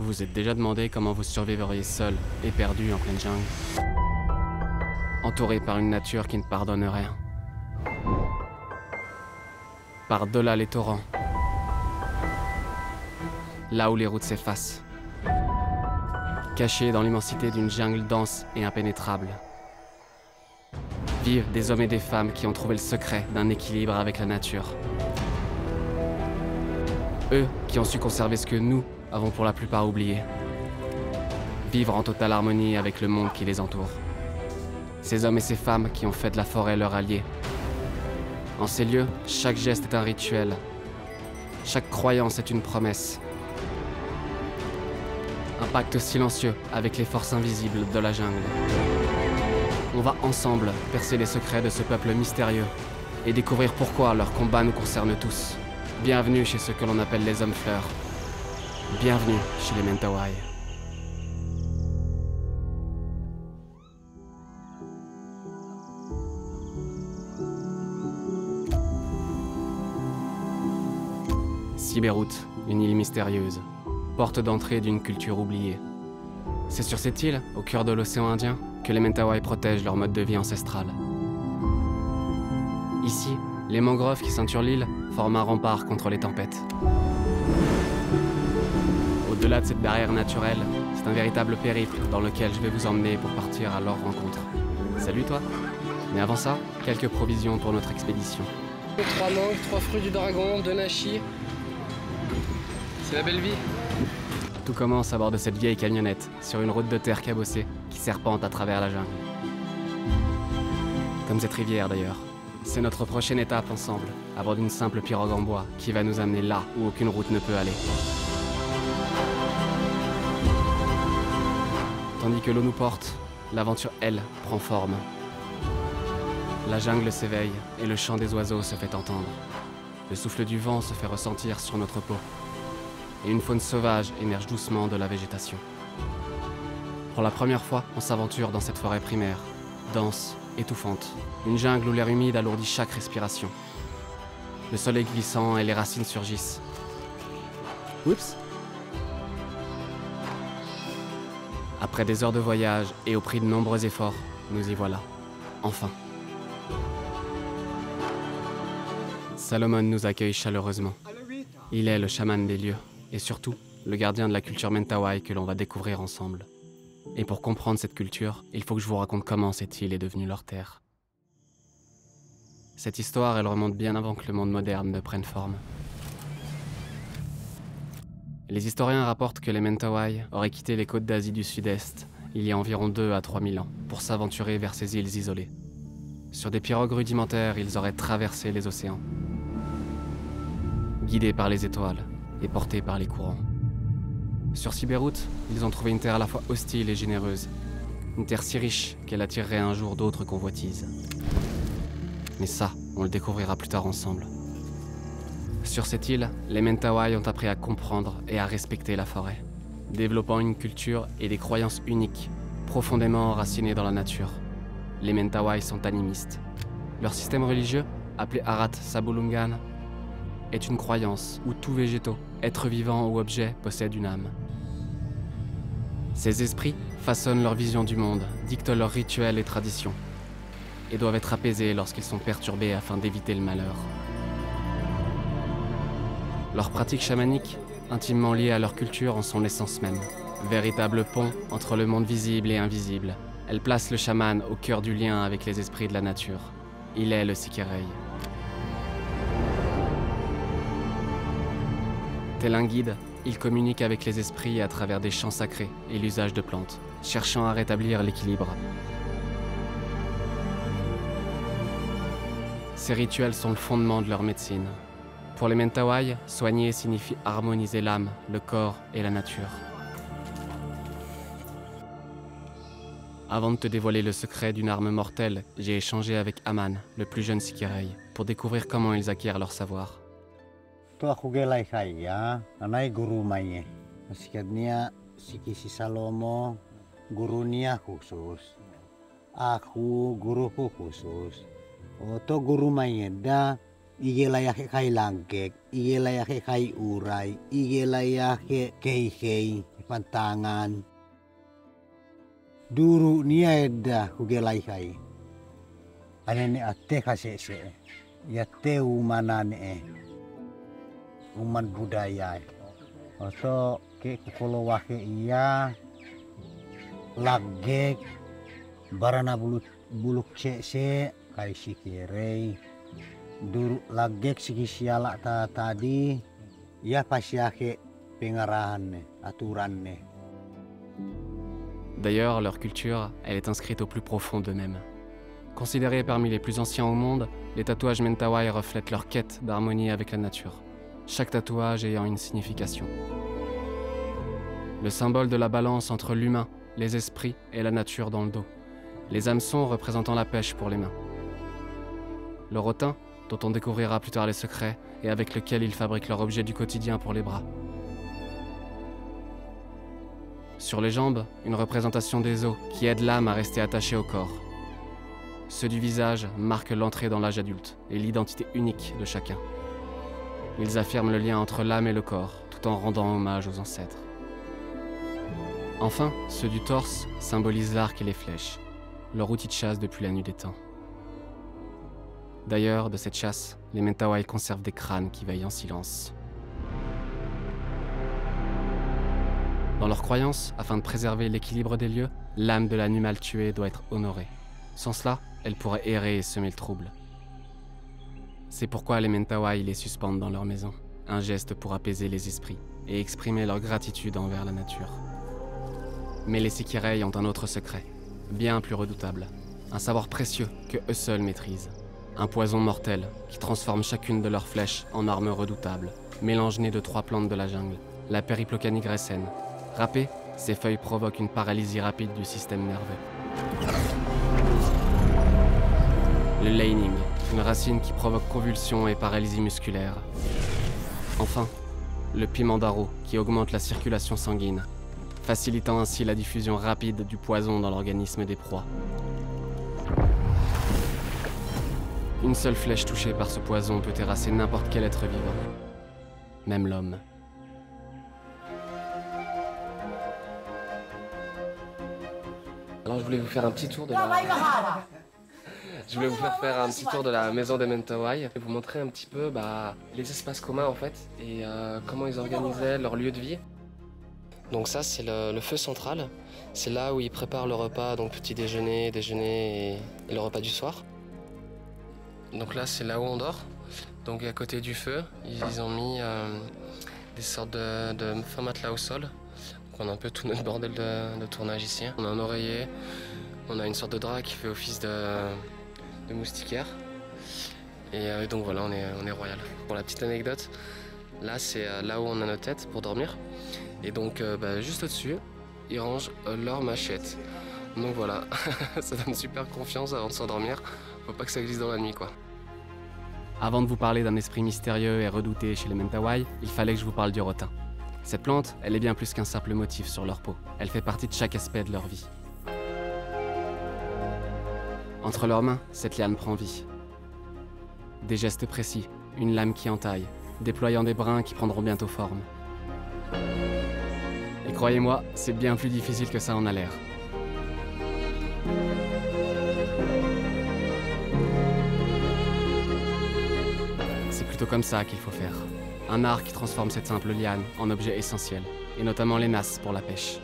Vous vous êtes déjà demandé comment vous survivriez seul et perdu en pleine jungle, entouré par une nature qui ne pardonne rien. Par-delà les torrents, là où les routes s'effacent, caché dans l'immensité d'une jungle dense et impénétrable, vivent des hommes et des femmes qui ont trouvé le secret d'un équilibre avec la nature. Eux qui ont su conserver ce que nous avons pour la plupart oublié. Vivre en totale harmonie avec le monde qui les entoure. Ces hommes et ces femmes qui ont fait de la forêt leur allié. En ces lieux, chaque geste est un rituel. Chaque croyance est une promesse. Un pacte silencieux avec les forces invisibles de la jungle. On va ensemble percer les secrets de ce peuple mystérieux et découvrir pourquoi leur combat nous concerne tous. Bienvenue chez ceux que l'on appelle les hommes-fleurs. Bienvenue chez les Mentawai. Sibéroute, une île mystérieuse, porte d'entrée d'une culture oubliée. C'est sur cette île, au cœur de l'océan Indien, que les Mentawai protègent leur mode de vie ancestral. Ici, les mangroves qui ceinturent l'île forment un rempart contre les tempêtes. Au-delà de cette barrière naturelle, c'est un véritable périple dans lequel je vais vous emmener pour partir à leur rencontre. Salut toi! Mais avant ça, quelques provisions pour notre expédition. 3 mangues, 3 fruits du dragon, 2 nachis. C'est la belle vie. Tout commence à bord de cette vieille camionnette, sur une route de terre cabossée qui serpente à travers la jungle. Comme cette rivière d'ailleurs. C'est notre prochaine étape ensemble, à bord d'une simple pirogue en bois qui va nous amener là où aucune route ne peut aller. Tandis que l'eau nous porte, l'aventure, elle, prend forme. La jungle s'éveille et le chant des oiseaux se fait entendre. Le souffle du vent se fait ressentir sur notre peau. Et une faune sauvage émerge doucement de la végétation. Pour la première fois, on s'aventure dans cette forêt primaire, dense, étouffante. Une jungle où l'air humide alourdit chaque respiration. Le sol est glissant et les racines surgissent. Oups! Après des heures de voyage et au prix de nombreux efforts, nous y voilà. Enfin. Salomon nous accueille chaleureusement. Il est le chaman des lieux et surtout le gardien de la culture Mentawai que l'on va découvrir ensemble. Et pour comprendre cette culture, il faut que je vous raconte comment cette île est devenue leur terre. Cette histoire, elle remonte bien avant que le monde moderne ne prenne forme. Les historiens rapportent que les Mentawai auraient quitté les côtes d'Asie du Sud-Est il y a environ 2 à 3 000 ans pour s'aventurer vers ces îles isolées. Sur des pirogues rudimentaires, ils auraient traversé les océans, guidés par les étoiles et portés par les courants. Sur Sibéroute, ils ont trouvé une terre à la fois hostile et généreuse, une terre si riche qu'elle attirerait un jour d'autres convoitises. Mais ça, on le découvrira plus tard ensemble. Sur cette île, les Mentawai ont appris à comprendre et à respecter la forêt, développant une culture et des croyances uniques, profondément enracinées dans la nature. Les Mentawai sont animistes. Leur système religieux, appelé Arat Sabulungan, est une croyance où tout végétaux, être vivant ou objet possède une âme. Ces esprits façonnent leur vision du monde, dictent leurs rituels et traditions, et doivent être apaisés lorsqu'ils sont perturbés afin d'éviter le malheur. Leurs pratiques chamaniques, intimement liées à leur culture, en sont l'essence même. Véritable pont entre le monde visible et invisible. Elles placent le chaman au cœur du lien avec les esprits de la nature. Il est le Sikirei. Tel un guide, il communique avec les esprits à travers des chants sacrés et l'usage de plantes, cherchant à rétablir l'équilibre. Ces rituels sont le fondement de leur médecine. Pour les Mentawai, soigner signifie harmoniser l'âme, le corps et la nature. Avant de te dévoiler le secret d'une arme mortelle, j'ai échangé avec Aman, le plus jeune Sikirei, pour découvrir comment ils acquièrent leur savoir. Aku gelai kaya, anai guru mainnya. Masikatnya si Salomo gurunya khusus. Aku guruku khusus. Oto guru mainnya da Igelayake kai langkek, igelayake kai uray, igelayake kei pantangan. Duru nia eda kugelai kai. Anene ate kasese, ya te umanane uman budaya. Oto ke kukolo wake iya lagek barana buluk se kai sikirei. Duru lagek sikisiala tadi ya pasiake pengarahan aturan. D'ailleurs, leur culture, elle est inscrite au plus profond d'eux-mêmes. Considérés parmi les plus anciens au monde, les tatouages Mentawai reflètent leur quête d'harmonie avec la nature, chaque tatouage ayant une signification. Le symbole de la balance entre l'humain, les esprits et la nature dans le dos. Les hameçons représentant la pêche pour les mains. Le rotin, dont on découvrira plus tard les secrets et avec lequel ils fabriquent leur objet du quotidien pour les bras. Sur les jambes, une représentation des os qui aide l'âme à rester attachée au corps. Ceux du visage marquent l'entrée dans l'âge adulte et l'identité unique de chacun. Ils affirment le lien entre l'âme et le corps, tout en rendant hommage aux ancêtres. Enfin, ceux du torse symbolisent l'arc et les flèches, leur outil de chasse depuis la nuit des temps. D'ailleurs, de cette chasse, les Mentawai conservent des crânes qui veillent en silence. Dans leur croyance, afin de préserver l'équilibre des lieux, l'âme de l'animal tué doit être honorée. Sans cela, elle pourrait errer et semer le trouble. C'est pourquoi les Mentawai les suspendent dans leur maison, un geste pour apaiser les esprits et exprimer leur gratitude envers la nature. Mais les Sikirei ont un autre secret, bien plus redoutable, un savoir précieux que eux seuls maîtrisent. Un poison mortel qui transforme chacune de leurs flèches en arme redoutable, mélange né de 3 plantes de la jungle, la Periplocani graecene. Râpées, ces feuilles provoquent une paralysie rapide du système nerveux. Le Leining, une racine qui provoque convulsions et paralysie musculaire. Enfin, le piment d'Aro qui augmente la circulation sanguine, facilitant ainsi la diffusion rapide du poison dans l'organisme des proies. Une seule flèche touchée par ce poison peut terrasser n'importe quel être vivant, même l'homme. Alors je voulais vous faire un petit tour de la maison des Mentawai et vous montrer un petit peu les espaces communs en fait et comment ils organisaient leur lieu de vie. Donc ça c'est le feu central, c'est là où ils préparent le repas, donc petit déjeuner, déjeuner et le repas du soir. Donc là c'est là où on dort, donc à côté du feu ils ont mis des sortes de fins matelas au sol. Donc on a un peu tout notre bordel de tournage ici. On a un oreiller, on a une sorte de drap qui fait office de moustiquaire. Et donc voilà, on est royal. Pour la petite anecdote, là c'est là où on a nos têtes pour dormir. Et donc juste au-dessus, ils rangent leur machette. Donc voilà, ça donne super confiance avant de s'endormir. Faut pas que ça glisse dans la nuit quoi. Avant de vous parler d'un esprit mystérieux et redouté chez les Mentawai, il fallait que je vous parle du rotin. Cette plante, elle est bien plus qu'un simple motif sur leur peau. Elle fait partie de chaque aspect de leur vie. Entre leurs mains, cette liane prend vie. Des gestes précis, une lame qui entaille, déployant des brins qui prendront bientôt forme. Et croyez-moi, c'est bien plus difficile que ça en a l'air. C'est plutôt comme ça qu'il faut faire. Un art qui transforme cette simple liane en objet essentiel, et notamment les nasses pour la pêche.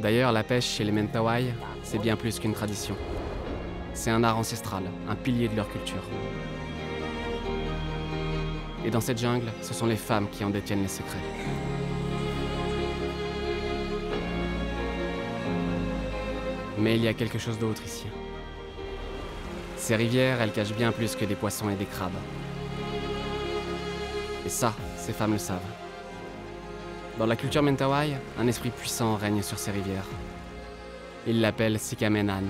D'ailleurs, la pêche chez les Mentawai, c'est bien plus qu'une tradition. C'est un art ancestral, un pilier de leur culture. Et dans cette jungle, ce sont les femmes qui en détiennent les secrets. Mais il y a quelque chose d'autre ici. Ces rivières, elles cachent bien plus que des poissons et des crabes. Et ça, ces femmes le savent. Dans la culture Mentawai, un esprit puissant règne sur ces rivières. Ils l'appellent Sikamenan.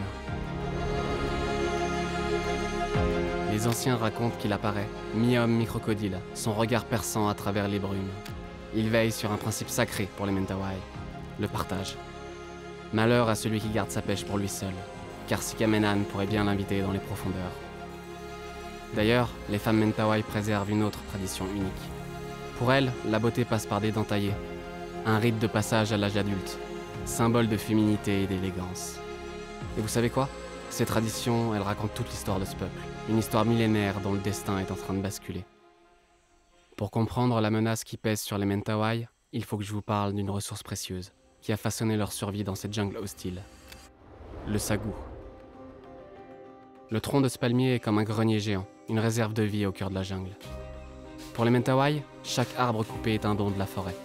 Les anciens racontent qu'il apparaît, mi-homme, mi-crocodile, son regard perçant à travers les brumes. Il veille sur un principe sacré pour les Mentawai, le partage. Malheur à celui qui garde sa pêche pour lui seul, car Sikamenan pourrait bien l'inviter dans les profondeurs. D'ailleurs, les femmes Mentawai préservent une autre tradition unique. Pour elles, la beauté passe par des dents taillées, un rite de passage à l'âge adulte, symbole de féminité et d'élégance. Et vous savez quoi? Ces traditions, elles racontent toute l'histoire de ce peuple, une histoire millénaire dont le destin est en train de basculer. Pour comprendre la menace qui pèse sur les Mentawai, il faut que je vous parle d'une ressource précieuse qui a façonné leur survie dans cette jungle hostile. Le sagou. Le tronc de ce palmier est comme un grenier géant, une réserve de vie au cœur de la jungle. Pour les Mentawai, chaque arbre coupé est un don de la forêt.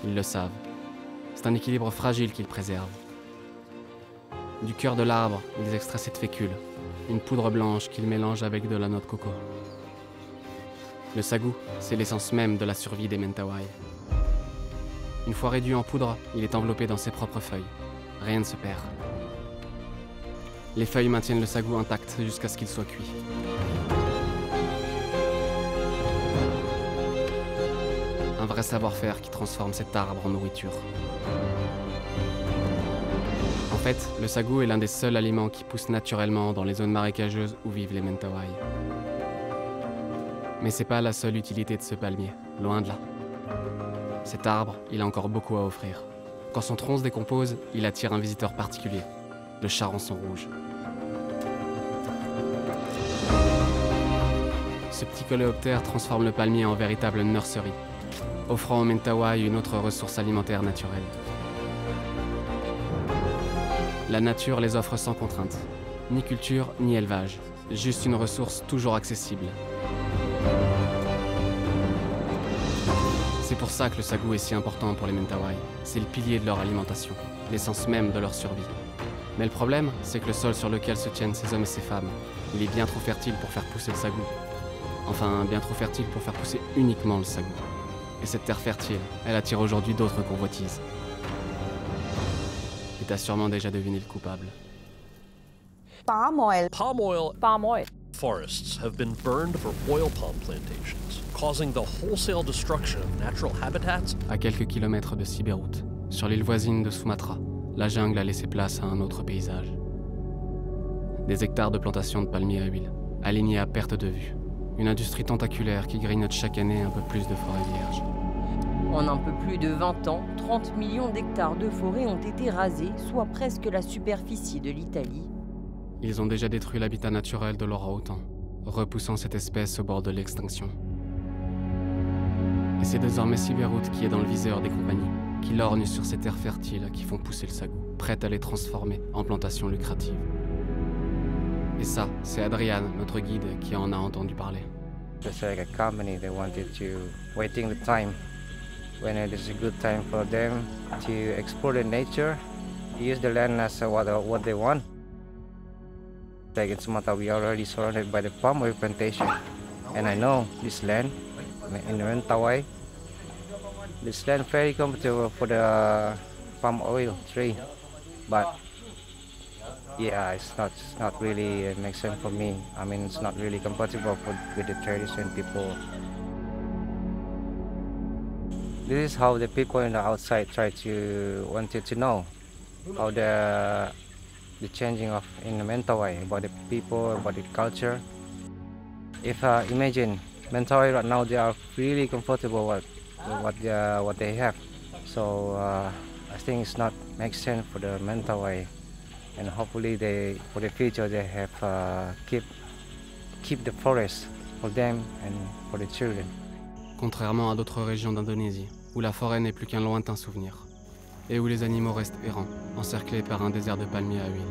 Ils le savent. C'est un équilibre fragile qu'ils préservent. Du cœur de l'arbre, ils extraient cette fécule, une poudre blanche qu'ils mélangent avec de la noix de coco. Le sagou, c'est l'essence même de la survie des Mentawai. Une fois réduit en poudre, il est enveloppé dans ses propres feuilles. Rien ne se perd. Les feuilles maintiennent le sagou intact jusqu'à ce qu'il soit cuit. Un vrai savoir-faire qui transforme cet arbre en nourriture. En fait, le sagou est l'un des seuls aliments qui poussent naturellement dans les zones marécageuses où vivent les Mentawai. Mais c'est pas la seule utilité de ce palmier, loin de là. Cet arbre, il a encore beaucoup à offrir. Quand son tronc se décompose, il attire un visiteur particulier, le charançon rouge. Ce petit coléoptère transforme le palmier en véritable nurserie, offrant aux Mentawai une autre ressource alimentaire naturelle. La nature les offre sans contrainte, ni culture ni élevage, juste une ressource toujours accessible. C'est pour ça que le sagou est si important pour les Mentawai. C'est le pilier de leur alimentation, l'essence même de leur survie. Mais le problème, c'est que le sol sur lequel se tiennent ces hommes et ces femmes, il est bien trop fertile pour faire pousser le sagou. Enfin, bien trop fertile pour faire pousser uniquement le sagou. Et cette terre fertile, elle attire aujourd'hui d'autres convoitises. Et t'as sûrement déjà deviné le coupable. Palm oil. Palm oil Palm oil. forests have been burned for oil palm plantations, causing the wholesale destruction of natural habitats. À quelques kilomètres de Sibérut, sur l'île voisine de Sumatra, la jungle a laissé place à un autre paysage. Des hectares de plantations de palmiers à huile, alignés à perte de vue. Une industrie tentaculaire qui grignote chaque année un peu plus de forêts vierges. En un peu plus de 20 ans, 30 millions d'hectares de forêt ont été rasés, soit presque la superficie de l'Italie. Ils ont déjà détruit l'habitat naturel de l'orang-outan, repoussant cette espèce au bord de l'extinction. Et c'est désormais Sibérut qui est dans le viseur des compagnies, qui lorgnent sur ces terres fertiles qui font pousser le sagou, prêtes à les transformer en plantations lucratives. Et ça, c'est Adrian, notre guide, qui en a entendu parler. It's like a company, they wanted to waiting the time when it is a good time for them to explore the nature, use the land as what they want. Like in Sumatra, we are already surrounded by the palm oil plantation, and I know this land in the Mentawai, this land very comfortable for the palm oil tree, but yeah, it's not really makes sense for me. I mean, it's not really compatible with the tradition people. This is how the people on the outside wanted to know how the changing of in the Mentawai, about the people, about the culture. If imagine Mentawai right now, they are really comfortable with what they have. So I think it's not makes sense for the Mentawai. And hopefully for the future they have keep the forest for them and for the children. Contrairement à d'autres régions d'Indonésie, où la forêt n'est plus qu'un lointain souvenir, et où les animaux restent errants, encerclés par un désert de palmiers à huile.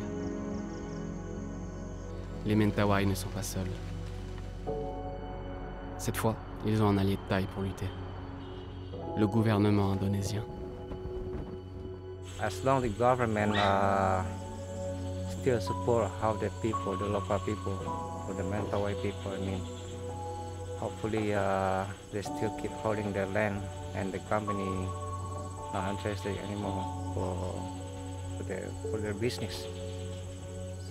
Les Mentawai ne sont pas seuls. Cette fois, ils ont un allié de taille pour lutter. Le gouvernement indonésien. As long as the government still support how the people, the local people, for the Mentawai people, I mean, hopefully they still keep holding their land and the company not interested anymore for their business.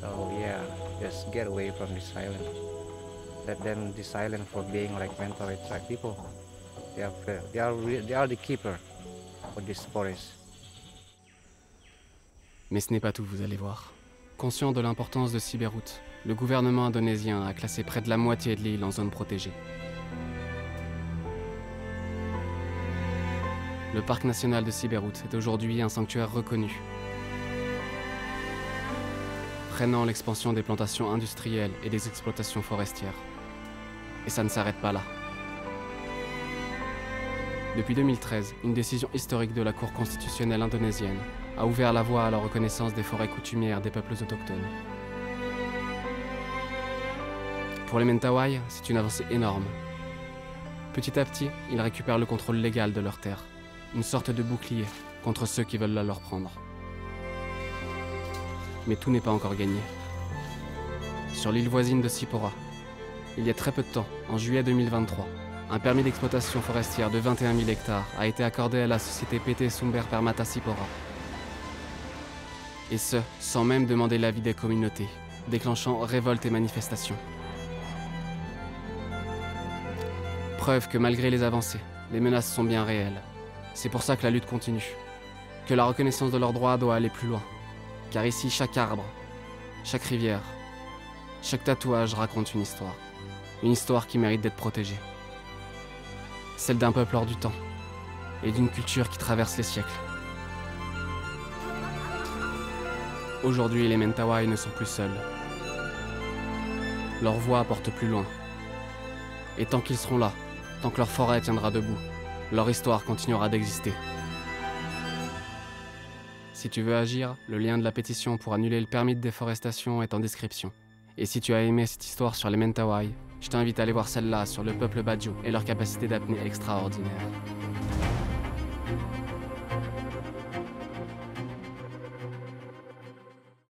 So yeah, just get away from this island. Let them this island for being like Mentawai tribe people. They are the keeper for this forest. Mais ce n'est pas tout, vous allez voir. Conscient de l'importance de Sibérut, le gouvernement indonésien a classé près de la moitié de l'île en zone protégée. Le parc national de Siberut est aujourd'hui un sanctuaire reconnu, freinant l'expansion des plantations industrielles et des exploitations forestières. Et ça ne s'arrête pas là. Depuis 2013, une décision historique de la Cour constitutionnelle indonésienne a ouvert la voie à la reconnaissance des forêts coutumières des peuples autochtones. Pour les Mentawai, c'est une avancée énorme. Petit à petit, ils récupèrent le contrôle légal de leurs terres, une sorte de bouclier contre ceux qui veulent la leur prendre. Mais tout n'est pas encore gagné. Sur l'île voisine de Sipora, il y a très peu de temps, en juillet 2023, un permis d'exploitation forestière de 21 000 hectares a été accordé à la société PT Sumber Permata Sipora. Et ce, sans même demander l'avis des communautés, déclenchant révolte et manifestations. Preuve que malgré les avancées, les menaces sont bien réelles. C'est pour ça que la lutte continue. Que la reconnaissance de leurs droits doit aller plus loin. Car ici, chaque arbre, chaque rivière, chaque tatouage raconte une histoire. Une histoire qui mérite d'être protégée. Celle d'un peuple hors du temps et d'une culture qui traverse les siècles. Aujourd'hui, les Mentawai ne sont plus seuls. Leur voix porte plus loin. Et tant qu'ils seront là, tant que leur forêt tiendra debout, leur histoire continuera d'exister. Si tu veux agir, le lien de la pétition pour annuler le permis de déforestation est en description. Et si tu as aimé cette histoire sur les Mentawai, je t'invite à aller voir celle-là sur le peuple Bajau et leur capacité d'apnée extraordinaire.